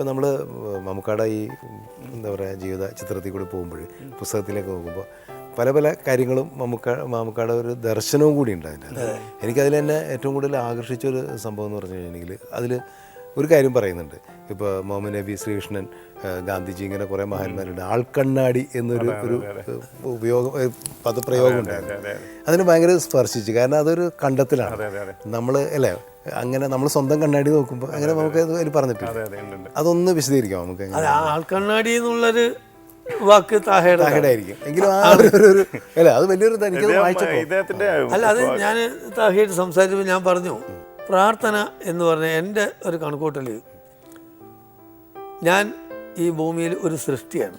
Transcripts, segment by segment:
ഇപ്പം നമ്മൾ മമ്മൂക്കാടെ ഈ എന്താ പറയുക ജീവിത ചിത്രത്തിൽ കൂടി പോകുമ്പോൾ പുസ്തകത്തിലേക്ക് നോക്കുമ്പോൾ പല പല കാര്യങ്ങളും മമ്മൂക്കാടെ ഒരു ദർശനവും കൂടി ഉണ്ട് അതിൻ്റെ. എനിക്കതിൽ തന്നെ ഏറ്റവും കൂടുതൽ ആകർഷിച്ചൊരു സംഭവം എന്ന് പറഞ്ഞു കഴിഞ്ഞിട്ടുണ്ടെങ്കിൽ അതിൽ ഒരു കാര്യം പറയുന്നുണ്ട്. ഇപ്പോൾ മുഹമ്മദ് നബി, ശ്രീകൃഷ്ണൻ, ഗാന്ധിജി, ഇങ്ങനെ കുറേ മഹാന്മാരുണ്ട്. ആൾക്കണ്ണാടി എന്നൊരു പദപ്രയോഗം ഉണ്ടായിരുന്നു. അതിന് ഭയങ്കര സ്പർശിച്ചു. കാരണം അതൊരു കണ്ടെത്തലാണ്. നമ്മൾ അല്ലേ, അങ്ങനെ നമ്മൾ സ്വന്തം കണ്ണാടി നോക്കുമ്പോൾ അങ്ങനെ നമുക്ക് അതിൽ പറഞ്ഞിട്ടില്ല. അതൊന്ന് വിശദീകരിക്കാം നമുക്ക്. ആൾക്കണ്ണാടി എന്നുള്ളൊരു വാക്ക് താഹേടായിരിക്കും എങ്കിലും ആ ഒരു അല്ല, അത് വലിയൊരു അല്ല. അത് ഞാൻ താഹേട്ട് സംസാരിച്ചപ്പോൾ ഞാൻ പറഞ്ഞു, പ്രാർത്ഥന എന്ന് പറഞ്ഞ എൻ്റെ ഒരു കണക്കൂട്ടൽ, ഞാൻ ഈ ഭൂമിയിൽ ഒരു സൃഷ്ടിയാണ്.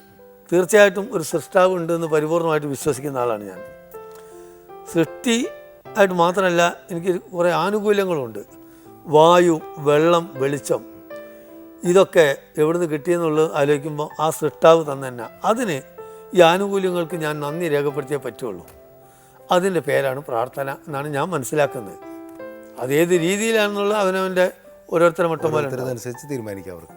തീർച്ചയായിട്ടും ഒരു സൃഷ്ടാവ് ഉണ്ടെന്ന് പരിപൂർണമായിട്ട് വിശ്വസിക്കുന്ന ആളാണ് ഞാൻ. സൃഷ്ടി ആയിട്ട് മാത്രമല്ല, എനിക്ക് കുറേ ആനുകൂല്യങ്ങളുണ്ട്. വായു, വെള്ളം, വെളിച്ചം, ഇതൊക്കെ എവിടുന്ന് കിട്ടിയെന്നുള്ളത് ആലോചിക്കുമ്പോൾ ആ സൃഷ്ടാവ് തന്നെ. അതിന് ഈ ആനുകൂല്യങ്ങൾക്ക് ഞാൻ നന്ദി രേഖപ്പെടുത്തിയേ പറ്റുള്ളൂ. അതിൻ്റെ പേരാണ് പ്രാർത്ഥന എന്നാണ് ഞാൻ മനസ്സിലാക്കുന്നത്. അതേത് രീതിയിലാണെന്നുള്ള അവനവൻ്റെ ഓരോരുത്തരുടെ മട്ടം പോലെ അനുസരിച്ച് തീരുമാനിക്കാം അവർക്ക്.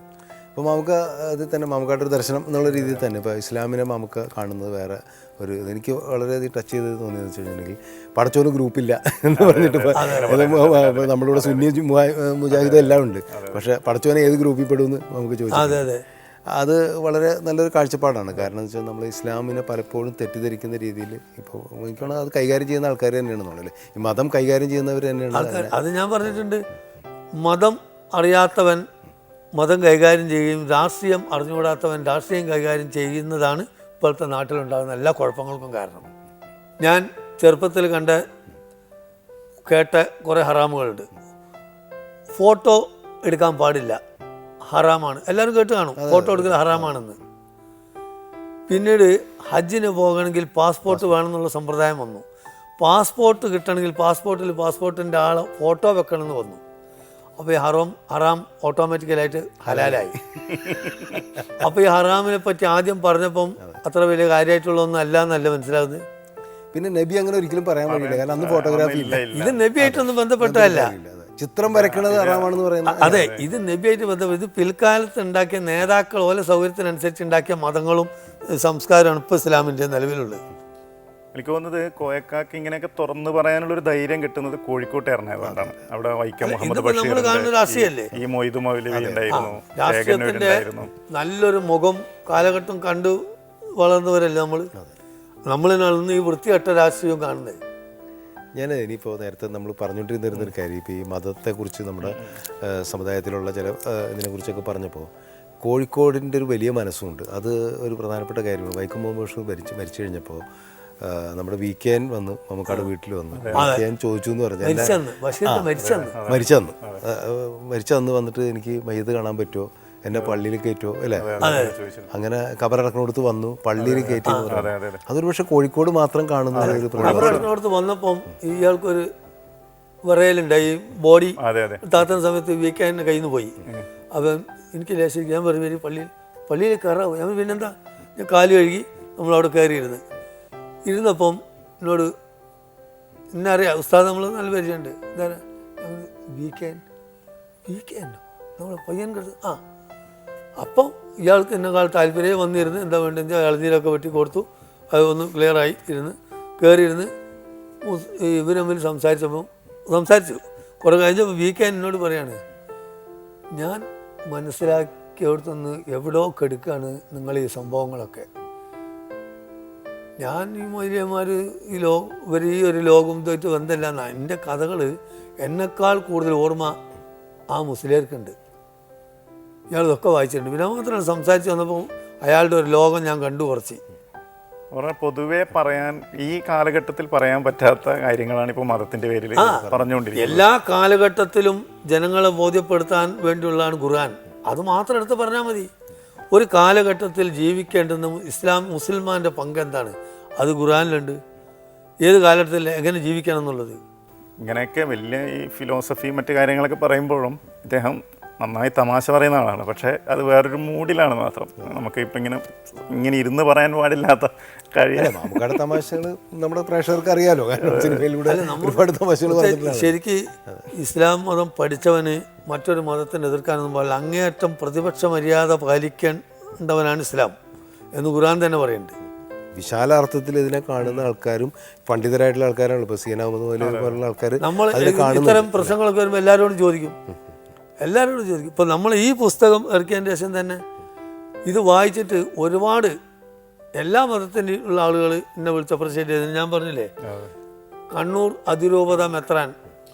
ഇപ്പോൾ നമുക്ക് അത് തന്നെ മമ്മൂക്കായുടെ ഒരു ദർശനം എന്നുള്ള രീതിയിൽ തന്നെ ഇപ്പോൾ ഇസ്ലാമിനെ നമുക്ക് കാണുന്നത് വേറെ ഒരു എനിക്ക് വളരെയധികം ടച്ച് ചെയ്ത് തോന്നിയെന്ന് വെച്ച് കഴിഞ്ഞിട്ടുണ്ടെങ്കിൽ പടച്ചോന് ഗ്രൂപ്പില്ല എന്ന് പറഞ്ഞിട്ട് ഇപ്പോൾ നമ്മളിവിടെ സുന്നി മുജാഹിദ് എല്ലാം ഉണ്ട്. പക്ഷേ പടച്ചോനെ ഏത് ഗ്രൂപ്പിൽ പെടുമെന്ന് നമുക്ക് ചോദിച്ചു. അത് വളരെ നല്ലൊരു കാഴ്ചപ്പാടാണ്. കാരണം എന്ന് വെച്ചാൽ നമ്മൾ ഇസ്ലാമിനെ പലപ്പോഴും തെറ്റിദ്ധരിക്കുന്ന രീതിയിൽ ഇപ്പോൾ എനിക്കാണ് അത് കൈകാര്യം ചെയ്യുന്ന ആൾക്കാർ തന്നെയാണെന്നുള്ളൂ. ഈ മതം കൈകാര്യം ചെയ്യുന്നവർ തന്നെയാണ്. അത് ഞാൻ പറഞ്ഞിട്ടുണ്ട്. മതം അറിയാത്തവൻ മതം കൈകാര്യം ചെയ്യുകയും രാഷ്ട്രീയം അറിഞ്ഞുകൂടാത്തവൻ രാഷ്ട്രീയം കൈകാര്യം ചെയ്യുന്നതാണ് ഇപ്പോഴത്തെ നാട്ടിലുണ്ടാകുന്ന എല്ലാ കുഴപ്പങ്ങൾക്കും കാരണം. ഞാൻ ചെറുപ്പത്തിൽ കേട്ട കുറേ ഹറാമുകളുണ്ട്. ഫോട്ടോ എടുക്കാൻ പാടില്ല, ഹറാമാണ്. എല്ലാവരും കേട്ട് കാണും ഫോട്ടോ എടുക്കുന്നത് ഹറാമാണെന്ന്. പിന്നീട് ഹജ്ജിന് പോകണമെങ്കിൽ പാസ്പോർട്ട് വേണമെന്നുള്ള സമ്പ്രദായം വന്നു. പാസ്പോർട്ട് കിട്ടണമെങ്കിൽ പാസ്പോർട്ടിൻ്റെ ആളെ ഫോട്ടോ വെക്കണമെന്ന് വന്നു. അപ്പോൾ ഈ ഹറാം ഓട്ടോമാറ്റിക്കലായിട്ട് ഹലാലായി. അപ്പോൾ ഈ ഹറാമിനെ പറ്റി ആദ്യം പറഞ്ഞപ്പം അത്ര വലിയ കാര്യമായിട്ടുള്ളതൊന്നും അല്ല എന്നല്ല മനസ്സിലാകുന്നത്. പിന്നെ നബി അങ്ങനെ ഒരിക്കലും പറയാൻ പറ്റില്ല. കാരണം അന്ന് ഫോട്ടോഗ്രാഫി ഇല്ല. ഇത് നബിയായിട്ടൊന്നും ബന്ധപ്പെട്ടതല്ല. ചിത്രം വരയ്ക്കണത് ഹറാമാണെന്ന് പറയുന്നത്. അതെ, ഇത് നബിയായിട്ട് ബന്ധപ്പെട്ട് ഇത് പിൽക്കാലത്ത് ഉണ്ടാക്കിയ നേതാക്കൾ ഓരോ സൗകര്യത്തിനനുസരിച്ച് ഉണ്ടാക്കിയ മതങ്ങളും സംസ്കാരമാണ് ഇപ്പോൾ ഇസ്ലാമിൻ്റെ നിലവിലുള്ളത്. എനിക്ക് തോന്നുന്നത് കോയക്കാക്ക് ഇങ്ങനെയൊക്കെ തുറന്നു പറയാനുള്ളൊരു ധൈര്യം കിട്ടുന്നത് കോഴിക്കോട്ട് ഇറങ്ങിയതുകൊണ്ടാണ്. അവിടെ വൈക്കം മുഹമ്മദ് ബഷീർ, ഈ മൊയ്തു മൗലവി ഉണ്ടായിരുന്നു, രാഷ്ട്രീയത്തിന്റെ നല്ലൊരു മുഖം കാലഘട്ടം കണ്ടു വളർന്നവരല്ലേ നമ്മളിന്ന് ഈ വൃത്തികെട്ട രാഷ്ട്രീയം കാണുന്നത്. ഞാൻ ഇനിയിപ്പോൾ നേരത്തെ നമ്മൾ പറഞ്ഞുകൊണ്ടിരുന്നൊരു കാര്യം, ഇപ്പോൾ ഈ മതത്തെക്കുറിച്ച് നമ്മുടെ സമുദായത്തിലുള്ള ചില ഇതിനെക്കുറിച്ചൊക്കെ പറഞ്ഞപ്പോൾ കോഴിക്കോടിൻ്റെ ഒരു വലിയ മനസ്സുണ്ട്. അത് ഒരു പ്രധാനപ്പെട്ട കാര്യമാണ്. വൈക്കം മുഹമ്മദ് ബഷീർ മരിച്ചു കഴിഞ്ഞപ്പോൾ നമ്മുടെ VKN വന്ന് മമ്മൂക്കാട് വീട്ടിൽ വന്ന് VKN ചോദിച്ചു എന്ന് പറഞ്ഞാൽ മരിച്ചന്ന് വന്നിട്ട് എനിക്ക് മയ്യത്ത് കാണാൻ പറ്റുമോ, എന്നെ പള്ളിയിൽ കയറ്റുമോ അല്ലേ, അങ്ങനെ കബറടക്കണോടത്ത് വന്നു പള്ളിയിൽ കയറ്റി എന്ന് പറഞ്ഞു. അതൊരു പക്ഷെ കോഴിക്കോട് മാത്രം കാണുന്ന ഒരു കബറടക്കണോടത്ത് വന്നപ്പം ഇയാൾക്കൊരു വിറയലുണ്ടായി. ബോഡി താത്തുന്ന സമയത്ത് VKN കയ്യിൽ നിന്ന് പോയി. അപ്പം എനിക്ക് ലേശം ഞാൻ പറഞ്ഞു പള്ളിയിൽ കയറാവും. ഞാൻ പിന്നെന്താ, ഞാൻ കാല് കഴുകി നമ്മളവിടെ കയറിയിരുന്ന് ഇരുന്നപ്പം എന്നോട് എന്നറിയാം ഉസ്താദ് നമ്മൾ നല്ല പരിചയമുണ്ട്. എന്താണ് VKN നമ്മൾ പയ്യൻ കിടന്ന് അപ്പം ഇയാൾക്ക് എന്നെക്കാൾ താല്പര്യം വന്നിരുന്ന് എന്താ വേണ്ടത് ഇളനീരൊക്കെ വെട്ടി കൊടുത്തു. അത് ഒന്ന് ക്ലിയറായി കയറിയിരുന്ന് ഇവർ തമ്മിൽ സംസാരിച്ചു. കുറേ കഴിഞ്ഞപ്പോൾ VKN എന്നോട് പറയാണ്, ഞാൻ മനസ്സിലാക്കിയെടുത്തൊന്ന് എവിടോ കെടുക്കുകയാണ് നിങ്ങൾ ഈ സംഭവങ്ങളൊക്കെ. ഞാൻ ഈ മൊയ്ലിയന്മാർ ഇവർ ഈ ഒരു ലോകം ഇതായിട്ട് ബന്ധമില്ല എന്നാണ് എൻ്റെ കഥകൾ എന്നെക്കാൾ കൂടുതൽ ഓർമ്മ ആ മുസ്ലിയർക്കുണ്ട്. ഇയാളിതൊക്കെ വായിച്ചിട്ടുണ്ട്. പിന്നെ മാത്രമല്ല സംസാരിച്ച് വന്നപ്പോൾ അയാളുടെ ഒരു ലോകം ഞാൻ കണ്ടു കുറച്ച്. പൊതുവെ പറയാൻ ഈ കാലഘട്ടത്തിൽ പറയാൻ പറ്റാത്ത കാര്യങ്ങളാണ് ഇപ്പോൾ മതത്തിന്റെ പേരിൽ പറഞ്ഞുകൊണ്ടിരിക്കുന്നത്. എല്ലാ കാലഘട്ടത്തിലും ജനങ്ങളെ ബോധ്യപ്പെടുത്താൻ വേണ്ടിയുള്ളതാണ് ഖുർആൻ. അത് മാത്രം എടുത്ത് പറഞ്ഞാൽ മതി. ഒരു കാലഘട്ടത്തിൽ ജീവിക്കേണ്ടുന്ന മുസ്ലിമാൻ്റെ പങ്ക് എന്താണ്, അത് ഖുർആനിലുണ്ട്. ഏത് കാലഘട്ടത്തിൽ എങ്ങനെ ജീവിക്കണം എന്നുള്ളത്. ഇങ്ങനെയൊക്കെ വലിയ ഈ ഫിലോസഫി മറ്റു കാര്യങ്ങളൊക്കെ പറയുമ്പോഴും ഇദ്ദേഹം നന്നായി തമാശ പറയുന്ന ആളാണ്, പക്ഷേ അത് വേറൊരു മൂഡിലാണ് മാത്രം. നമുക്ക് ഇപ്പം ഇങ്ങനെ ഇരുന്ന് പറയാൻ പാടില്ലാത്ത കഴിയില്ല. മമ്മൂക്കയുടെ തമാശകൾ നമ്മുടെ പ്രേക്ഷകർക്ക് അറിയാലോ, കാരണം സിനിമയിലൂടെ ഒരുപാട് തമാശകൾ പറഞ്ഞിട്ടുള്ളതാണ്. ശരിക്ക് ഇസ്ലാം മതം പഠിച്ചവന് മറ്റൊരു മതത്തിനെ എതിർക്കാനൊന്നും പാടില്ല. അങ്ങേയറ്റം പ്രതിപക്ഷ മര്യാദ പാലിക്കേണ്ടവനാണ് ഇസ്ലാം എന്ന് ഖുർആൻ തന്നെ പറയുന്നുണ്ട്. വിശാല അർത്ഥത്തിൽ ഇതിനെ കാണുന്ന ആൾക്കാരും പണ്ഡിതരായിട്ടുള്ള ആൾക്കാരാണ്. ഇപ്പോൾ സീന മുഹമ്മദ് മൗലവി പോലുള്ള ആൾക്കാർ നമ്മൾ ഇത്തരം പ്രശ്നങ്ങളൊക്കെ വരുമ്പോൾ എല്ലാവരോടും ചോദിക്കും. ഇപ്പം നമ്മൾ ഈ പുസ്തകം ഇറക്കിയതിന് ശേഷം തന്നെ ഇത് വായിച്ചിട്ട് ഒരുപാട് എല്ലാ മതത്തിൻ്റെ ഉള്ള ആളുകൾ എന്നെ വിളിച്ച് അപ്രിഷ്യേറ്റ് ചെയ്തത് ഞാൻ പറഞ്ഞില്ലേ. കണ്ണൂർ അതിരൂപത മെത്രാൻ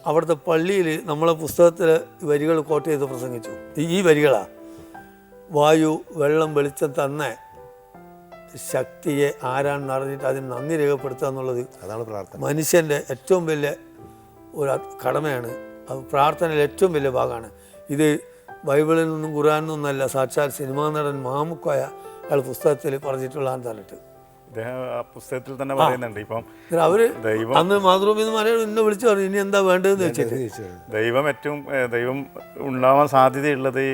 അവിടുത്തെ പള്ളിയിൽ നമ്മളെ പുസ്തകത്തിലെ വരികൾ കോട്ട് ചെയ്ത് പ്രസംഗിച്ചു. ഈ വരികളാ: വായു വെള്ളം വെളിച്ചം തന്ന ശക്തിയെ ആരാണെന്ന് അറിഞ്ഞിട്ട് അതിന് നന്ദി രേഖപ്പെടുത്തുക എന്നുള്ളത് അതാണ് പ്രാർത്ഥന. മനുഷ്യൻ്റെ ഏറ്റവും വലിയ ഒരു കടമയാണ്. അത് പ്രാർത്ഥനയിൽ ഏറ്റവും വലിയ ഭാഗമാണ്. ഇത് ബൈബിളിൽ നിന്നും ഖുർആനിൽ നിന്നല്ല, സാക്ഷാൽ സിനിമാ നടൻ മാമുക്കോയ അയാൾ പുസ്തകത്തിൽ പറഞ്ഞിട്ടുള്ളതാന്ന് പറഞ്ഞിട്ട് പുസ്തകത്തിൽ തന്നെ പറയുന്നുണ്ട്. ഇപ്പം അവര് അന്ന് മാതൃഭൂമി എന്നെ വിളിച്ചു പറഞ്ഞു ഇനി എന്താ വേണ്ടതെന്ന് വെച്ചിട്ട്. ദൈവം ഉണ്ടാവാൻ സാധ്യതയുള്ളത് ഈ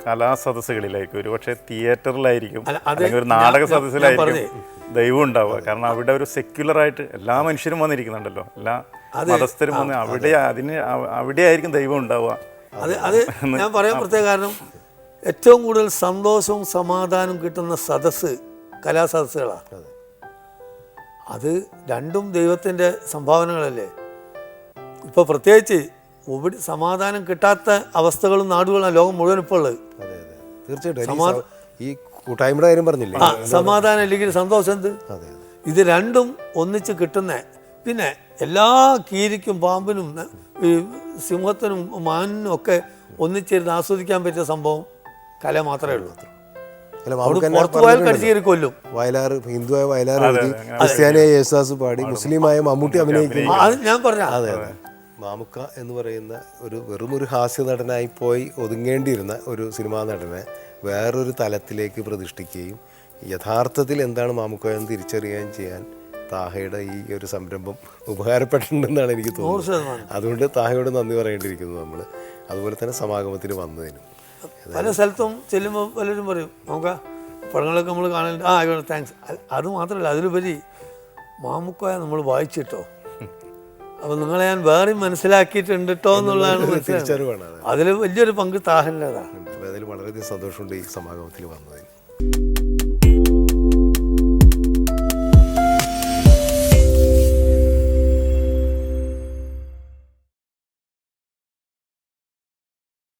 കലാസദസ്സുകളിലായിരിക്കും, ഒരു പക്ഷേ തിയേറ്ററിലായിരിക്കും, അല്ലെങ്കിൽ ഒരു നാടക സദസ്സിലായിരിക്കും ദൈവം ഉണ്ടാവുക. കാരണം അവിടെ ഒരു സെക്യുലറായിട്ട് എല്ലാ മനുഷ്യരും വന്നിരിക്കുന്നുണ്ടല്ലോ, എല്ലാ മതസ്ഥരും വന്ന് അവിടെ ആയിരിക്കും ദൈവം ഉണ്ടാവുക. അത് ഞാൻ പറയാൻ പ്രത്യേക കാരണം ഏറ്റവും കൂടുതൽ സന്തോഷവും സമാധാനവും കിട്ടുന്ന സദസ്സ് കലാസദസ്സുകളാണ്. അത് രണ്ടും ദൈവത്തിൻ്റെ സംഭാവനകളല്ലേ. ഇപ്പോൾ പ്രത്യേകിച്ച് ഇവിടെ സമാധാനം കിട്ടാത്ത അവസ്ഥകളും നാടുകളാണ് ലോകം മുഴുവൻ ഇപ്പോൾ ഉള്ളത്. തീർച്ചയായിട്ടും ഈ കൂട്ടായ്മയുടെ കാര്യം പറഞ്ഞില്ലേ, സമാധാനം ഇല്ലെങ്കിൽ സന്തോഷം എന്ത്? ഇത് രണ്ടും ഒന്നിച്ച് കിട്ടുന്ന, പിന്നെ എല്ലാ കീരിക്കും പാമ്പിനും ഈ സിംഹത്തിനും മാനിനും ഒക്കെ ഒന്നിച്ചിരുന്ന് ആസ്വദിക്കാൻ പറ്റിയ സംഭവം കല മാത്രമേ ഉള്ളൂ. പുറത്തു പോയാൽ കടിച്ചു കയറി കൊല്ലും. വയലാർ ഹിന്ദുവായ വയലാർ എഴുതി, ക്രിസ്ത്യാനിയായ യേശുദാസ് പാടി, മുസ്ലിമായ മമ്മൂട്ടി അഭിനയിക്കുന്നു. അത് ഞാൻ പറഞ്ഞ അതെ. മാമുക്ക എന്ന് പറയുന്ന വെറും ഒരു ഹാസ്യ നടനായി പോയി ഒതുങ്ങേണ്ടിയിരുന്ന ഒരു സിനിമാ നടനെ വേറൊരു തലത്തിലേക്ക് പ്രതിഷ്ഠിക്കുകയും യഥാർത്ഥത്തിൽ എന്താണ് മാമുക്ക എന്ന് തിരിച്ചറിയുകയും ചെയ്യാൻ താഹയുടെ ഈ ഒരു സംരംഭം ഉപകാരപ്പെട്ടിട്ടുണ്ടെന്നാണ് എനിക്ക് തോന്നുന്നത്. അതുകൊണ്ട് താഹയോട് നന്ദി പറയേണ്ടിയിരിക്കുന്നു നമ്മൾ. അതുപോലെ തന്നെ സമാഗമത്തിന് വന്നതിനും. പല സ്ഥലത്തും ചെല്ലുമ്പോൾ പലരും പറയും നമുക്ക് പടങ്ങളൊക്കെ നമ്മൾ കാണാനുണ്ട്, ആയിക്കോട്ടെ താങ്ക്സ്. അത് മാത്രമല്ല, അതിലുപരി മാമുക്കോയ നമ്മൾ വായിച്ചിട്ടോ, അപ്പോൾ നിങ്ങളെ ഞാൻ വേറെയും മനസ്സിലാക്കിയിട്ടുണ്ട് കേട്ടോ എന്നുള്ളതാണ് തിരിച്ചറിവാണ്. അതിൽ വലിയൊരു പങ്ക് താഹൻ്റെതാണ്. അതിൽ വളരെയധികം സന്തോഷമുണ്ട് ഈ സമാഗമത്തിൽ വന്നതിന്.